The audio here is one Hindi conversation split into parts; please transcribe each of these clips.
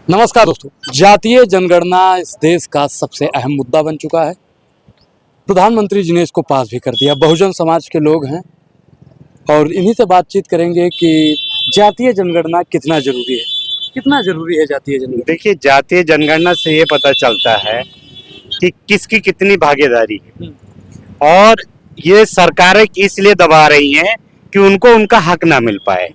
नमस्कार दोस्तों, जातीय जनगणना इस देश का सबसे अहम मुद्दा बन चुका है। प्रधानमंत्री जी ने इसको पास भी कर दिया। बहुजन समाज के लोग हैं और इन्हीं से बातचीत करेंगे कि जातीय जनगणना कितना जरूरी है जातीय जनगणना। देखिए, जातीय जनगणना से ये पता चलता है कि किसकी कितनी भागीदारी है और ये सरकारें इसलिए दबा रही हैं कि उनको उनका हक ना मिल पाए।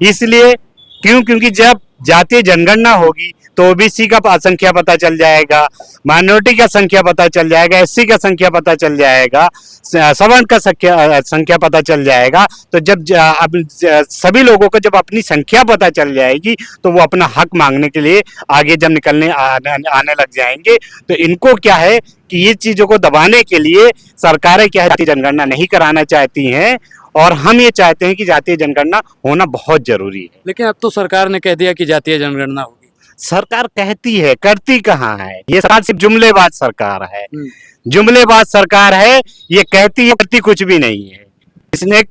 इसलिए क्योंकि जब जातीय जनगणना होगी तो ओबीसी का संख्या पता चल जाएगा, माइनॉरिटी का संख्या पता चल जाएगा, एससी का संख्या पता चल जाएगा, सवर्ण का संख्या पता चल जाएगा। तो जब सभी लोगों को जब अपनी संख्या पता चल जाएगी तो वो अपना हक मांगने के लिए आगे जब आने लग जाएंगे। तो इनको क्या है कि ये चीजों को दबाने के लिए सरकारें क्या है, जातीय जनगणना नहीं कराना चाहती हैं और हम ये चाहते हैं कि जातीय जनगणना होना बहुत जरूरी है। लेकिन अब तो सरकार ने कह दिया कि जातीय जनगणना होगी। सरकार कहती है, करती कहाँ है? ये सरकार सिर्फ जुमलेबाज सरकार है, जुमलेबाज सरकार है। ये कहती है, करती कुछ भी नहीं है। इसने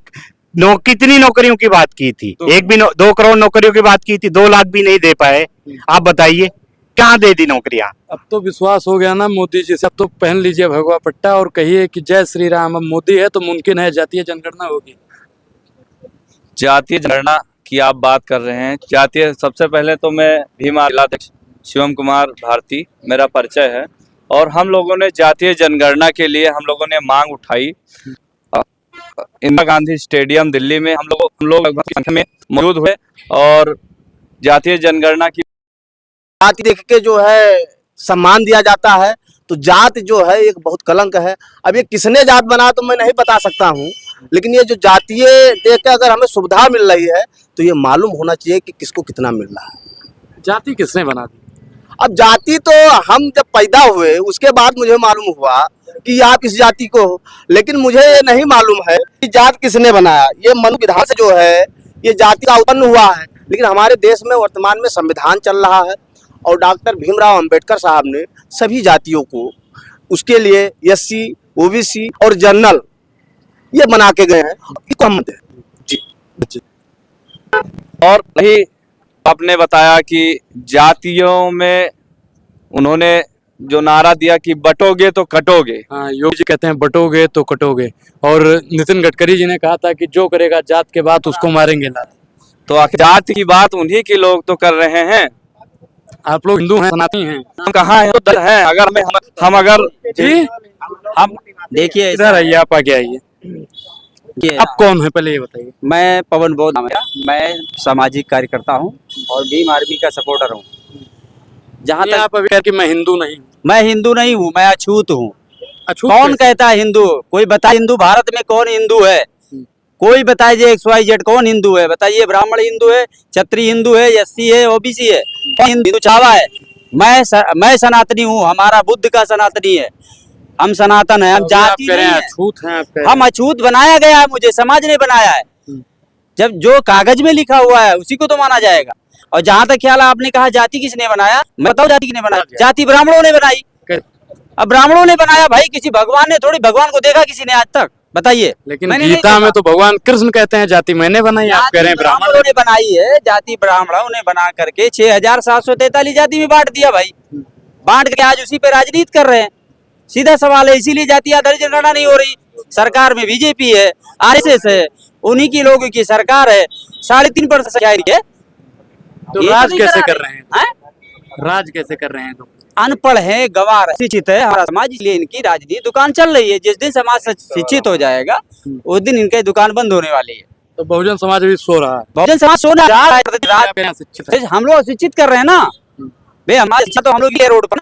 कितनी नौकरियों की बात की थी? एक भी 2 करोड़ नौकरियों की बात की थी, 2 लाख भी नहीं दे पाए। आप बताइए कहाँ दे दी नौकरियां? अब तो विश्वास हो गया ना मोदी जी से। अब तो पहन लीजिए भगवा पट्टा और कहिए कि जय श्री राम। अब मोदी है तो मुमकिन है जातीय जनगणना होगी। जातीय जनगणना की आप बात कर रहे हैं। जातीय, सबसे पहले तो मैं भीम जिलाध्यक्ष शिवम कुमार भारती मेरा परिचय है और हम लोगों ने जातीय जनगणना के लिए हम लोगों ने मांग उठाई। इंदिरा गांधी स्टेडियम दिल्ली में हम लोग लगभग संख्या में मौजूद हुए और जातीय जनगणना की जाति देख के जो है सम्मान दिया जाता है। तो जात जो है एक बहुत कलंक है। अब ये किसने जात बना तो मैं नहीं बता सकता हूँ, लेकिन ये जो जातीय देख के अगर हमें सुविधा मिल रही है तो ये मालूम होना चाहिए कि किसको कितना मिल रहा है। जाति किसने बना दी? अब जाति तो हम जब पैदा हुए उसके बाद मुझे मालूम हुआ कि आप इस जाति को हो, लेकिन मुझे ये नहीं मालूम है कि जात किसने बनाया। ये मनु विधान से जो है ये जाति का उत्पन्न हुआ है। लेकिन हमारे देश में वर्तमान में संविधान चल रहा है और डॉक्टर भीमराव अंबेडकर साहब ने सभी जातियों को उसके लिए एससी, ओबीसी और जनरल ये बना के गए हैं। इसको हम जी। और वही आपने बताया कि जातियों में उन्होंने जो नारा दिया कि बटोगे तो कटोगे। हाँ, योगी जी कहते हैं बटोगे तो कटोगे और नितिन गडकरी जी ने कहा था कि जो करेगा जात के बात उसको मारेंगे लात। तो आखिर जात की बात उन्हीं के लोग तो कर रहे हैं। आप लोग हिंदू हैं, सनातनी हैं, हम कहाँ है तो है। अगर हम अगर जी हम देखिए, इधर आइए, आप आगे आइए। आप कौन है पहले ये बताइए। मैं पवन बोध नाम है, मैं सामाजिक कार्यकर्ता हूँ और भीम आर्मी का सपोर्टर हूँ। जहाँ तक आप अभी कह कि मैं हिंदू नहीं हूँ। मैं हिंदू नहीं हूँ, मैं अछूत हूँ। अछूत कौन कैसे? कहता है हिंदू? कोई बताए हिंदू भारत में कौन हिंदू है? कोई बताए जे XYZ कौन हिंदू है? बताइए। ब्राह्मण हिंदू है, क्षत्रिय हिंदू है, एससी है, ओबीसी है, कौन हिंदू चावा है? मैं सनातनी हूँ, हमारा बुद्ध का सनातनी है। हम सनातन है, हम जाति नहीं है। अछूत हैं आप? हम अछूत बनाया गया है, मुझे समाज ने बनाया है। जब जो कागज में लिखा हुआ है उसी को तो माना जाएगा। और जहाँ तक ख्याल आपने कहा जाति किसने बनाया, मैं बताऊँ जाति किसने बनाया? जाति ब्राह्मणों ने बनाई। अब ब्राह्मणों ने बनाया भाई, किसी भगवान ने थोड़ी। भगवान को देखा किसी ने आज तक? बताइए। लेकिन गीता में तो भगवान कृष्ण कहते हैं जाति मैंने बनाई, आप कह रहे हैं ब्राह्मणों ने बनाई है। जाति ब्राह्मणों ने बना करके 6743 जाति में बांट दिया भाई। बांट के आज उसी पे राजनीति कर रहे हैं। सीधा सवाल है। इसीलिए जाति आधारित जनगणना नहीं हो रही। सरकार में बीजेपी है, RSS है, उन्हीं की लोगों की सरकार है। 3.5% संख्या है। तो राज कैसे कर रहे हैं? राज कैसे कर रहे हैं? तो अनपढ़ है, गवार है, शिक्षित है हमारा समाज, इसलिए इनकी राजनीति दुकान चल रही है। जिस दिन समाज शिक्षित हो जाएगा उस दिन इनकी दुकान बंद होने वाली है। तो बहुजन समाज अभी सो रहा है। बहुजन समाज सोना रहा है। हम लोग शिक्षित कर रहे हैं ना भाई। हमारी शिक्षा तो हम लोग रोड पर